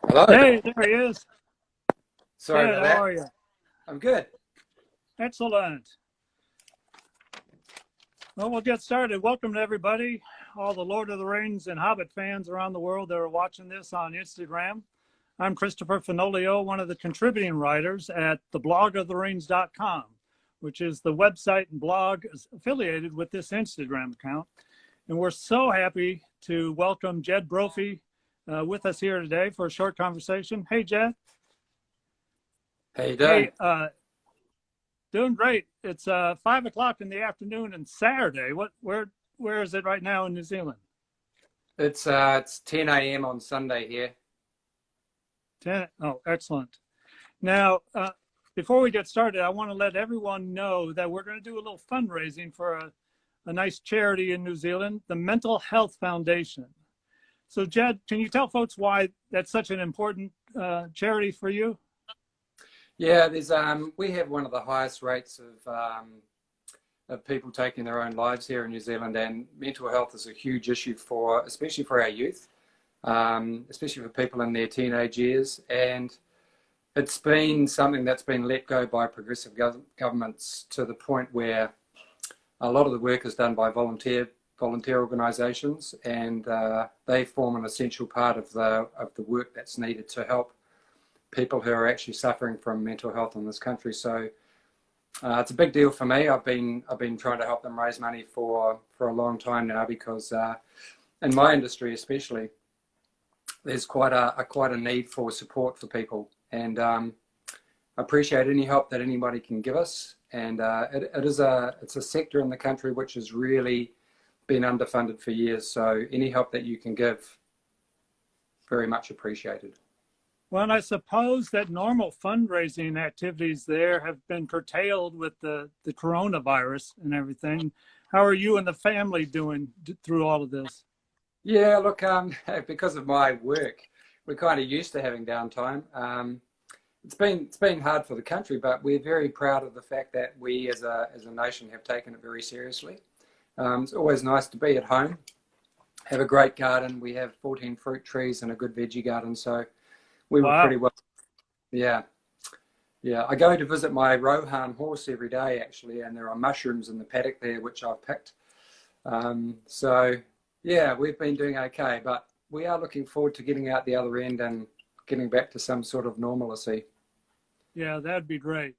Hello. Hey, there he is. Sorry Ted, about how that. are you? I'm good. Excellent. Well, we'll get started. Welcome to everybody, all the Lord of the Rings and Hobbit fans around the world that are watching this on Instagram. I'm Christopher Fenoglio, one of the contributing writers at theblogoftherings.com, which is the website and blog affiliated with this Instagram account. And we're so happy to welcome Jed Brophy with us here today for a short conversation. Hey, Jed. How you doing? Hey, doing great. It's 5 o'clock in the afternoon and Saturday. Where is it right now in New Zealand? It's 10 a.m. on Sunday here. 10. Oh, excellent. Now, before we get started, I want to let everyone know that we're going to do a little fundraising for a nice charity in New Zealand, the Mental Health Foundation. So, Jed, can you tell folks why that's such an important charity for you? Yeah, there's we have one of the highest rates of people taking their own lives here in New Zealand, and mental health is a huge issue especially for our youth, especially for people in their teenage years. And it's been something that's been let go by progressive governments to the point where a lot of the work is done by volunteer organisations, and they form an essential part of the work that's needed to help people who are actually suffering from mental health in this country. So it's a big deal for me. I've been trying to help them raise money for a long time now, because in my industry especially, there's quite a need for support for people, and I appreciate any help that anybody can give us. And it's a sector in the country which has really been underfunded for years. So any help that you can give, very much appreciated. Well, and I suppose that normal fundraising activities there have been curtailed with the coronavirus and everything. How are you and the family doing through all of this? Yeah, look, because of my work, we're kind of used to having downtime. It's been hard for the country, but we're very proud of the fact that we as a nation have taken it very seriously. It's always nice to be at home, have a great garden. We have 14 fruit trees and a good veggie garden, so we were pretty well. Yeah. I go to visit my Rohan horse every day, actually, and there are mushrooms in the paddock there, which I've picked. So, yeah, we've been doing okay, but we are looking forward to getting out the other end and getting back to some sort of normalcy. Yeah, that'd be great.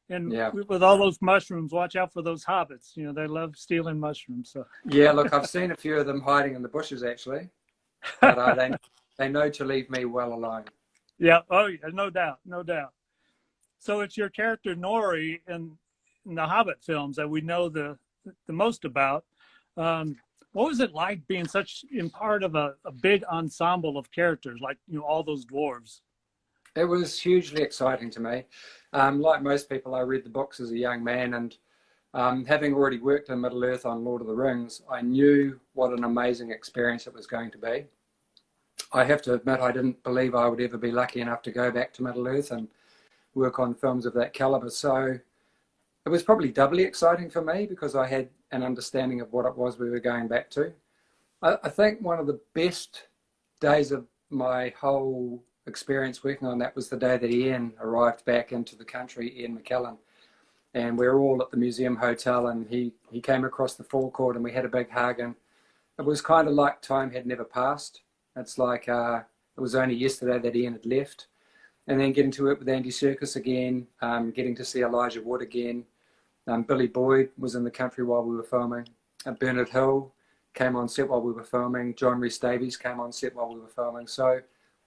And yeah, with all those mushrooms, watch out for those hobbits. You know, they love stealing mushrooms. So. Yeah, look, I've seen a few of them hiding in the bushes, actually, but they know to leave me well alone. Yeah, oh, yeah, no doubt, no doubt. So it's your character Nori in the Hobbit films that we know the most about. What was it like being in part of a big ensemble of characters, like, you know, all those dwarves? It was hugely exciting to me. Like most people, I read the books as a young man, and having already worked in Middle Earth on Lord of the Rings, I knew what an amazing experience it was going to be. I have to admit, I didn't believe I would ever be lucky enough to go back to Middle Earth and work on films of that caliber. So it was probably doubly exciting for me, because I had an understanding of what it was we were going back to. I think one of the best days of my whole experience working on that was the day that Ian arrived back into the country, Ian McKellen. And we were all at the museum hotel, and he came across the forecourt and we had a big hug, and it was kind of like time had never passed. It's like it was only yesterday that Ian had left. And then getting to work with Andy Serkis again, getting to see Elijah Wood again. Billy Boyd was in the country while we were filming. Bernard Hill came on set while we were filming. John Rhys Davies came on set while we were filming. So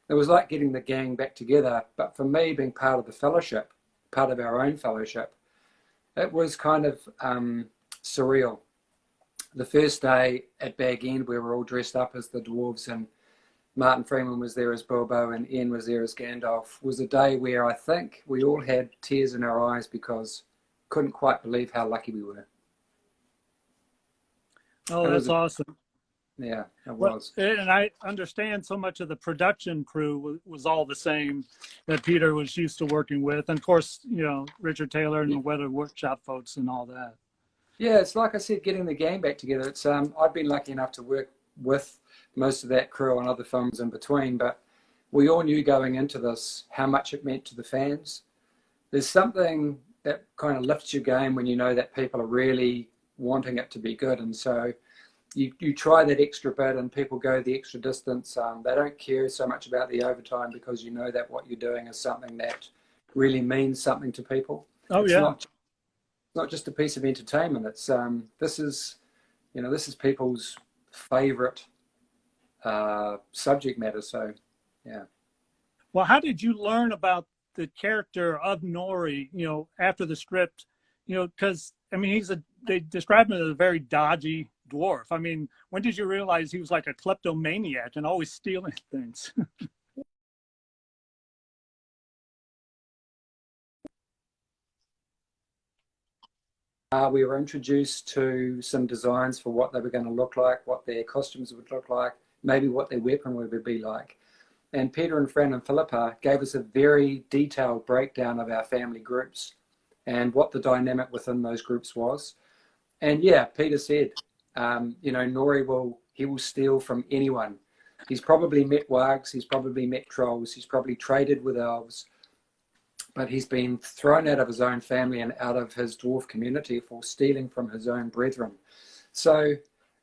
it was like getting the gang back together. But for me, being part of the fellowship, part of our own fellowship, it was kind of surreal. The first day at Bag End, we were all dressed up as the dwarves, and Martin Freeman was there as Bilbo and Ian was there as Gandalf, was a day where I think we all had tears in our eyes, because couldn't quite believe how lucky we were. Oh, that's awesome. Yeah, it was. And I understand so much of the production crew was all the same that Peter was used to working with. And of course, you know, Richard Taylor and the Weather Workshop folks and all that. Yeah, it's like I said, getting the gang back together. It's I've been lucky enough to work with most of that crew on other films in between, but we all knew going into this how much it meant to the fans. There's something that kind of lifts your game when you know that people are really wanting it to be good. And so you try that extra bit and people go the extra distance. They don't care so much about the overtime because you know that what you're doing is something that really means something to people. Oh, it's yeah. not just a piece of entertainment. It's this is people's favorite subject matter. So, yeah. Well, how did you learn about the character of Nori, after the script, because, I mean, they describe him as a very dodgy dwarf. I mean, when did you realize he was like a kleptomaniac and always stealing things? We were introduced to some designs for what they were going to look like, what their costumes would look like, maybe what their weapon would be like. And Peter and Fran and Philippa gave us a very detailed breakdown of our family groups and what the dynamic within those groups was. And yeah, Peter said, Nori will steal from anyone. He's probably met wargs, he's probably met trolls, he's probably traded with elves, but he's been thrown out of his own family and out of his dwarf community for stealing from his own brethren. So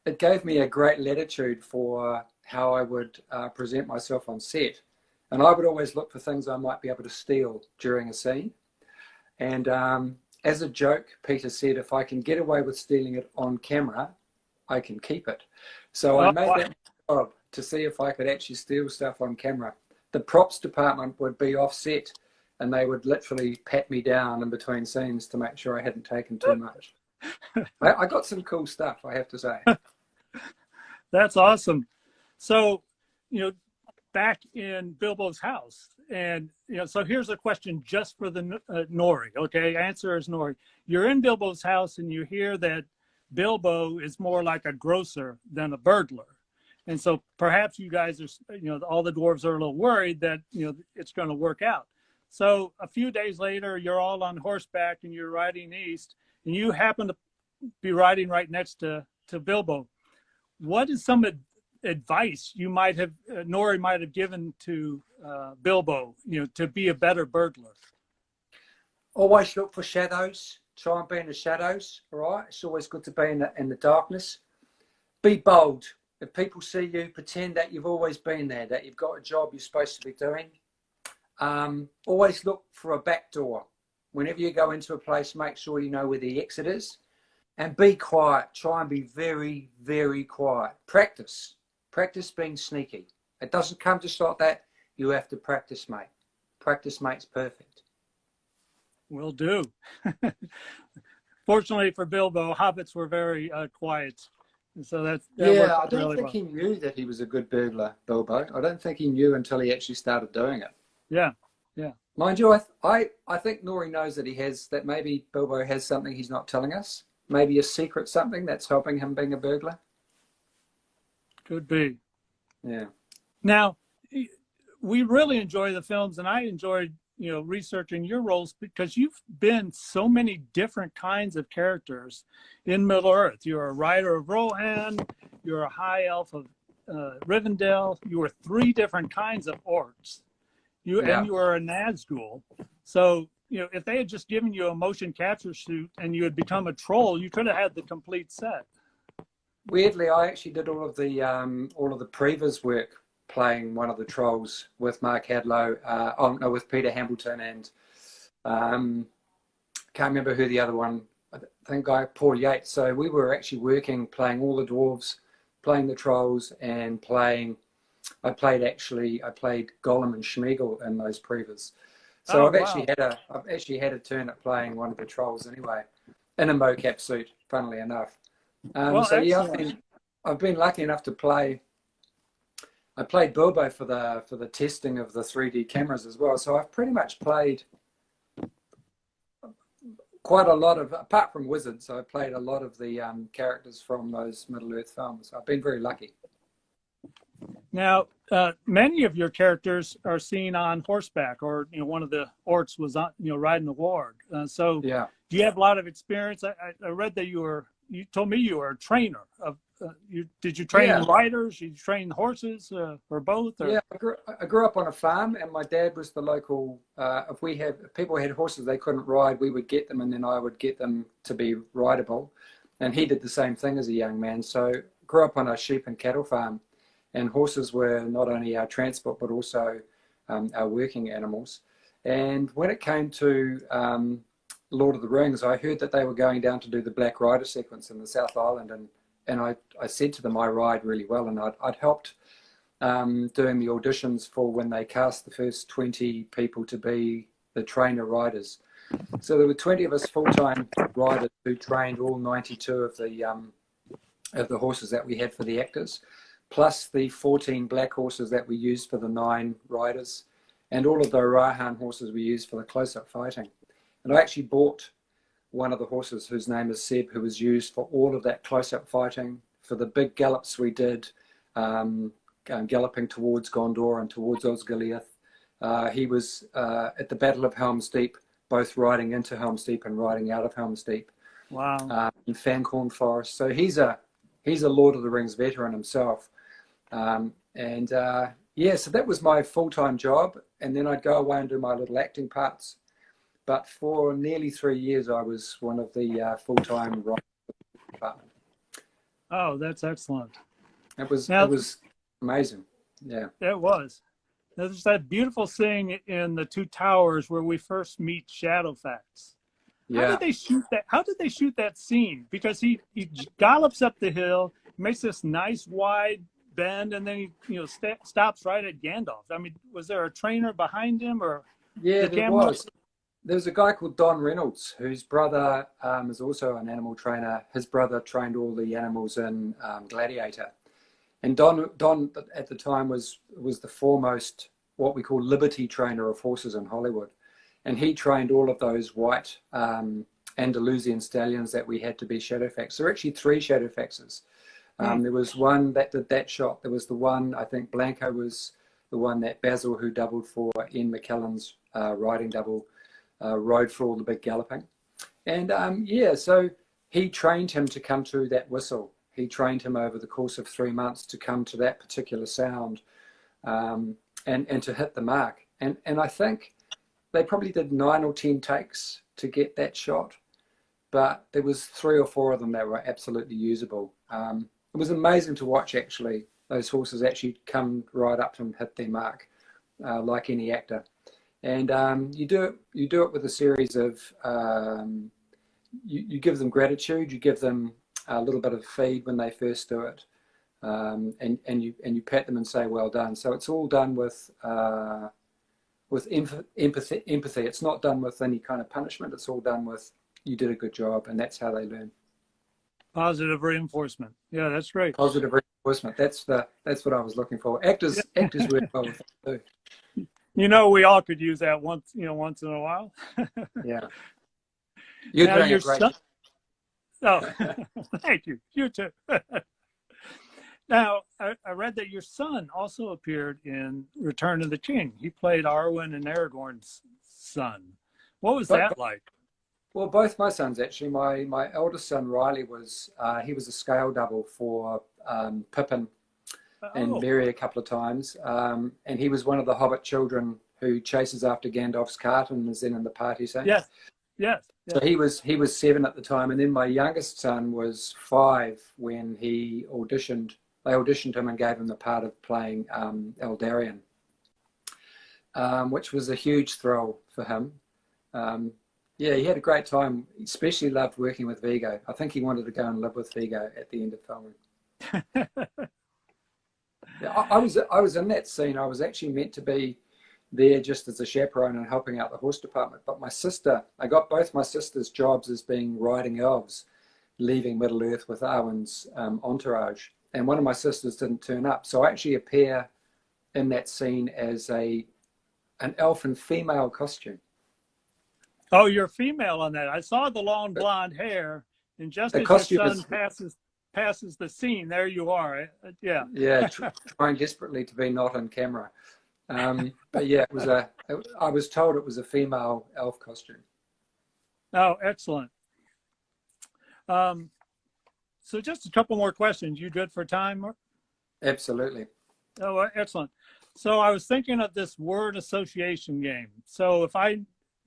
it gave me a great latitude for how I would present myself on set. And I would always look for things I might be able to steal during a scene. And as a joke, Peter said, if I can get away with stealing it on camera, I can keep it. So I made that job to see if I could actually steal stuff on camera. The props department would be offset and they would literally pat me down in between scenes to make sure I hadn't taken too much. I got some cool stuff, I have to say. That's awesome. So, back in Bilbo's house, and, so here's a question just for the Nori, okay? Answer is Nori. You're in Bilbo's house and you hear that Bilbo is more like a grocer than a burglar. And so perhaps you guys are, all the dwarves are a little worried that, it's going to work out. So a few days later, you're all on horseback and you're riding east, and you happen to be riding right next to Bilbo. What is some advice you might have, Nori might have given to Bilbo, to be a better burglar? Always look for shadows. Try and be in the shadows, all right? It's always good to be in the darkness. Be bold. If people see you, pretend that you've always been there, that you've got a job you're supposed to be doing. Always look for a back door. Whenever you go into a place, make sure you know where the exit is. And be quiet. Try and be very, very quiet. Practice. Practice being sneaky. It doesn't come just like that. You have to practice, mate. Practice makes perfect. Will do. Fortunately for Bilbo, hobbits were very quiet. So that yeah, I don't really think he knew that he was a good burglar, Bilbo. I don't think he knew until he actually started doing it. Yeah. Mind you, I think Nori knows that maybe Bilbo has something he's not telling us. Maybe a secret something that's helping him being a burglar. Could be. Yeah. Now, we really enjoy the films, and I enjoyed, researching your roles because you've been so many different kinds of characters in Middle-earth. You're a rider of Rohan, you're a high elf of Rivendell, you were 3 different kinds of orcs. And you were a Nazgul. So, if they had just given you a motion capture suit and you had become a troll, you could have had the complete set. Weirdly, I actually did all of the previs work playing one of the trolls with Mark Hadlow, with Peter Hambleton, and can't remember who the other one, I think Paul Yates. So we were actually working, playing all the dwarves, playing the trolls, and I played Gollum and Schmeagol in those previs. So I've actually had a turn at playing one of the trolls anyway, in a mocap suit, funnily enough. I've been lucky enough to play. I played Bilbo for the testing of the 3D cameras as well. So I've pretty much played quite a lot of, apart from wizards, I played a lot of the characters from those Middle-earth films. I've been very lucky. Now, many of your characters are seen on horseback, or one of the orcs was on, riding a warg. Do you have a lot of experience? I read that you were you told me you were a trainer of. Did you train riders? You train horses, or both? Or? Yeah, I grew up on a farm, and my dad was the local. If people had horses they couldn't ride, we would get them, and then I would get them to be rideable. And he did the same thing as a young man. So grew up on a sheep and cattle farm, and horses were not only our transport but also our working animals. And when it came to Lord of the Rings, I heard that they were going down to do the Black Rider sequence in the South Island, and I said to them, I ride really well, and I'd helped doing the auditions for when they cast the first 20 people to be the trainer riders. So there were 20 of us full-time riders who trained all 92 of the horses that we had for the actors, plus the 14 black horses that we used for the 9 riders, and all of the Rohan horses we used for the close-up fighting. And I actually bought one of the horses whose name is Seb, who was used for all of that close-up fighting, for the big gallops we did, galloping towards Gondor and towards Osgiliath. He was at the Battle of Helm's Deep, both riding into Helm's Deep and riding out of Helm's Deep. Wow. In Fancorn Forest. So he's a Lord of the Rings veteran himself. Yeah, so that was my full-time job, and then I'd go away and do my little acting parts. But for nearly 3 years, I was one of the full-time writers of the department. Oh, that's excellent. It was amazing. Yeah. It was. There's that beautiful scene in the Two Towers where we first meet Shadowfax. Yeah. How did they shoot that? How did they shoot that scene? Because he gallops up the hill, makes this nice wide bend, and then he stops right at Gandalf. I mean, was there a trainer behind him, or? Yeah, there was. There's a guy called Don Reynolds, whose brother is also an animal trainer. His brother trained all the animals in Gladiator. And Don at the time was the foremost, what we call liberty trainer of horses in Hollywood. And he trained all of those white Andalusian stallions that we had to be Shadowfax. There were actually 3 Shadowfaxes. There was one that did that shot. There was the one, I think Blanco was the one that Basil, who doubled for Ian McKellen's riding double, rode for all the big galloping. And so he trained him to come to that whistle. He trained him over the course of 3 months to come to that particular sound and to hit the mark. And I think they probably did 9 or 10 takes to get that shot, but there was 3 or 4 of them that were absolutely usable. It was amazing to watch, actually, those horses actually come right up and hit their mark, like any actor. And you do it with a series of, you give them gratitude, you give them a little bit of feed when they first do it, and you pat them and say, well done. So it's all done with empathy. It's not done with any kind of punishment. It's all done with, you did a good job, and that's how they learn. Positive reinforcement. Yeah, that's great. Positive reinforcement. That's what I was looking for. Actors work well with that too. We all could use that once in a while. Yeah. You're doing a great job. Oh, thank you. You too. Now, I read that your son also appeared in Return of the King. He played Arwen and Aragorn's son. What was that like? Well, both my sons, actually. My eldest son, Riley, he was a scale double for Pippin and Merry a couple of times. And he was one of the Hobbit children who chases after Gandalf's cart and is then in the party scene. Yes. So he was 7 at the time, and then my youngest son was 5 when he auditioned. They auditioned him and gave him the part of playing Eldarion, which was a huge thrill for him. Yeah, he had a great time. He especially loved working with Viggo. I think he wanted to go and live with Viggo at the end of filming. Yeah, I was in that scene. I was actually meant to be there just as a chaperone and helping out the horse department. But I got both my sisters' jobs as being riding elves, leaving Middle Earth with Arwen's entourage. And one of my sisters didn't turn up. So I actually appear in that scene as an elf in female costume. Oh, you're female on that. I saw the long blonde hair, and just as your son passes the scene, there you are. Yeah. Yeah, trying desperately to be not on camera. But yeah, I was told it was a female elf costume. Oh, excellent. So just a couple more questions. You good for time? Absolutely. Oh, excellent. So I was thinking of this word association game. So if I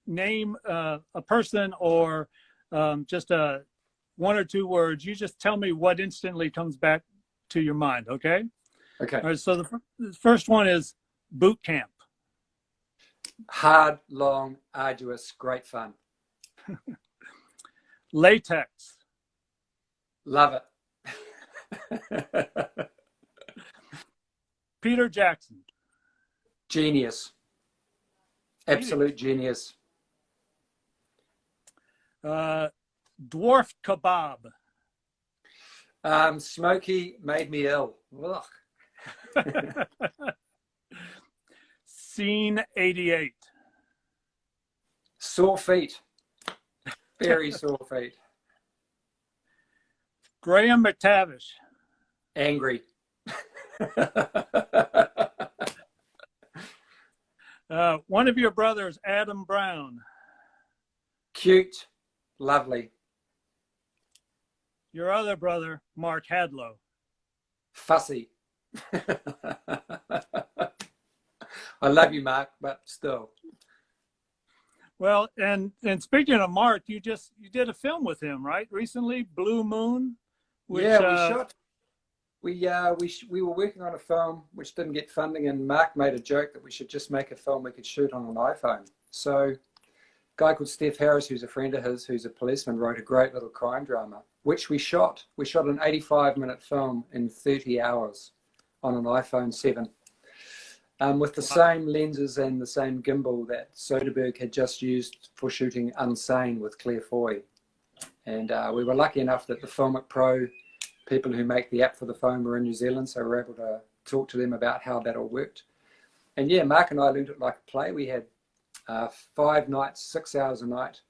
name a person or just one or two words, you just tell me what instantly comes back to your mind, okay? Okay. All right, so the first one is boot camp. Hard, long, arduous, great fun. Latex. Love it. Peter Jackson. Genius. Absolute genius. Dwarf kebab. Smoky made me ill. Scene 88. Sore feet. Very sore feet. Graham McTavish. Angry. One of your brothers, Adam Brown. Cute. Lovely. Your other brother, Mark Hadlow. Fussy. I love you, Mark, but still. Well, and speaking of Mark, you did a film with him, right? Recently, Blue Moon. Which, yeah, we shot. We were working on a film which didn't get funding, and Mark made a joke that we should just make a film we could shoot on an iPhone. So, a guy called Steph Harris, who's a friend of his, who's a policeman, wrote a great little crime drama, which we shot. We shot an 85-minute film in 30 hours on an iPhone 7. With the same lenses and the same gimbal that Soderbergh had just used for shooting Unsane with Claire Foy. And we were lucky enough that the Filmic Pro people who make the app for the phone were in New Zealand, so we were able to talk to them about how that all worked. And yeah, Mark and I learned it like a play. We had 5 nights, 6 hours a night,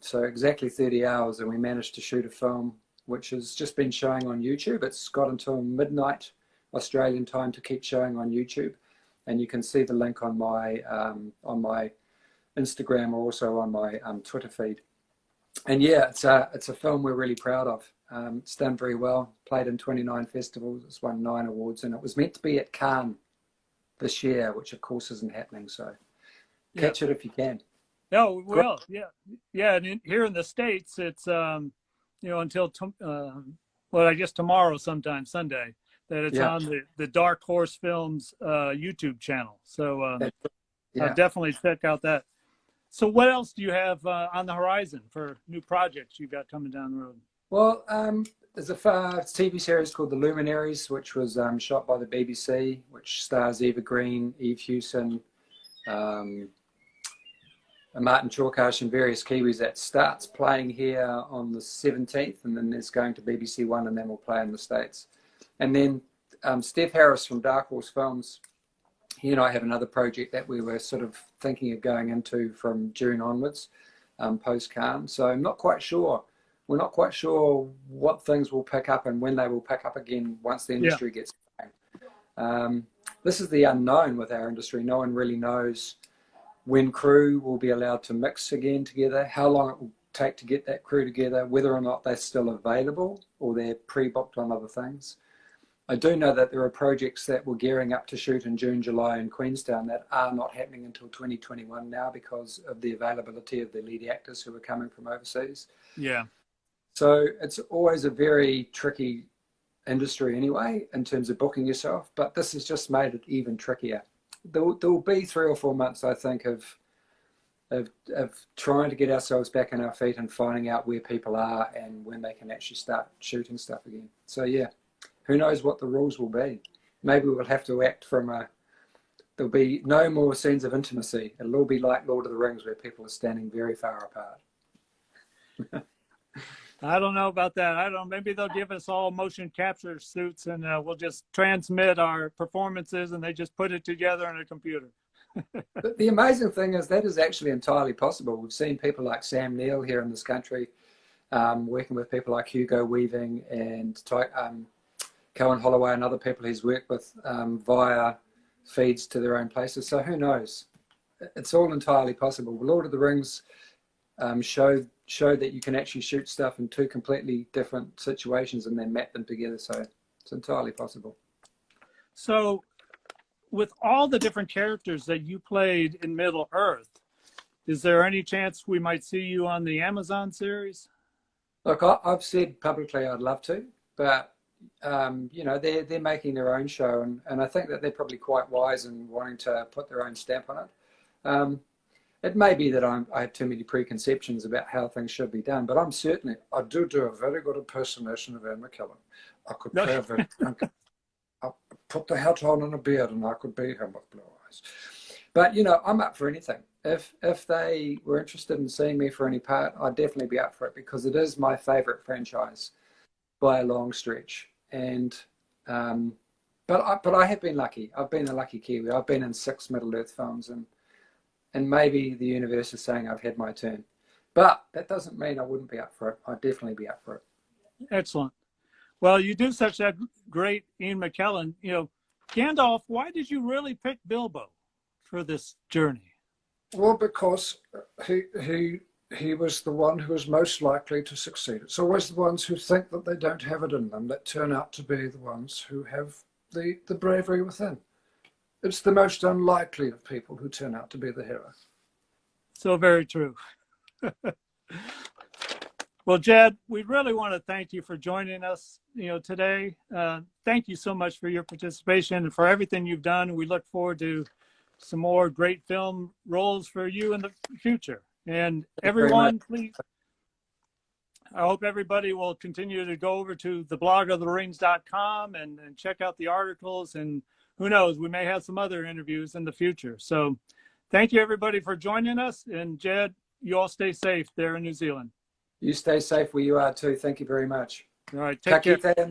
so exactly 30 hours, and we managed to shoot a film which has just been showing on YouTube. It's got until midnight Australian time to keep showing on YouTube, and you can see the link on my Instagram or also on my Twitter feed. And yeah, it's a film we're really proud of. It's done very well. Played in 29 festivals. It's won 9 awards, and it was meant to be at Cannes this year, which of course isn't happening. So catch it if you can. No, we will. Yeah. And here in the States, it's until I guess tomorrow, sometime Sunday, that it's on the Dark Horse Films YouTube channel. So definitely check out that. So what else do you have on the horizon for new projects you've got coming down the road? Well, there's a TV series called The Luminaries, which was shot by the BBC, which stars Eva Green, Eve Hewson, Martin Chalkash and various Kiwis. That starts playing here on the 17th, and then there's going to BBC One, and then we'll play in the States. And then Steph Harris from Dark Horse Films, he and I have another project that we were sort of thinking of going into from June onwards, post-Cannes. So I'm not quite sure. We're not quite sure what things will pick up and when they will pick up again once the industry gets going. This is the unknown with our industry. No one really knows when crew will be allowed to mix again together, how long it will take to get that crew together, whether or not they're still available or they're pre-booked on other things. I do know that there are projects that we're gearing up to shoot in June, July in Queenstown that are not happening until 2021 now because of the availability of the lead actors who are coming from overseas. Yeah. So it's always a very tricky industry anyway in terms of booking yourself, but this has just made it even trickier. There'll be 3 or 4 months, I think, of trying to get ourselves back on our feet and finding out where people are and when they can actually start shooting stuff again. So yeah. Who knows what the rules will be? Maybe we'll have to act there'll be no more scenes of intimacy. It'll all be like Lord of the Rings where people are standing very far apart. I don't know about that. Maybe they'll give us all motion capture suits and we'll just transmit our performances and they just put it together in a computer. But the amazing thing is that is actually entirely possible. We've seen people like Sam Neill here in this country working with people like Hugo Weaving and Cohen Holloway and other people he's worked with via feeds to their own places. So who knows? It's all entirely possible. Lord of the Rings showed showed that you can actually shoot stuff in two completely different situations and then map them together. So it's entirely possible. So with all the different characters that you played in Middle Earth, is there any chance we might see you on the Amazon series? Look, I've said publicly I'd love to, but you know, they're making their own show, and I think that they're probably quite wise in wanting to put their own stamp on it. It may be that I have too many preconceptions about how things should be done, but I do a very good impersonation of Ian McKellen. I could play a very, I put the hat on and a beard, and I could be him with blue eyes. But you know, I'm up for anything. If they were interested in seeing me for any part, I'd definitely be up for it, because it is my favorite franchise by a long stretch. And but I have been lucky. I've been a lucky Kiwi. I've been in 6 Middle-earth films, and maybe the universe is saying I've had my turn. But that doesn't mean I wouldn't be up for it. I'd definitely be up for it. Excellent. Well, you do such a great Ian McKellen. You know, Gandalf, why did you really pick Bilbo for this journey? Well, because he was the one who was most likely to succeed. It's always the ones who think that they don't have it in them that turn out to be the ones who have the bravery within. It's the most unlikely of people who turn out to be the hero. So very true. Well, Jed, we really want to thank you for joining us, you know, today. Thank you so much for your participation and for everything you've done. We look forward to some more great film roles for you in the future. And everyone, please, I hope everybody will continue to go over to theblogoftherings.com and check out the articles. And who knows, we may have some other interviews in the future. So thank you, everybody, for joining us. And Jed, you all stay safe there in New Zealand. You stay safe where you are too. Thank you very much. All right, take care.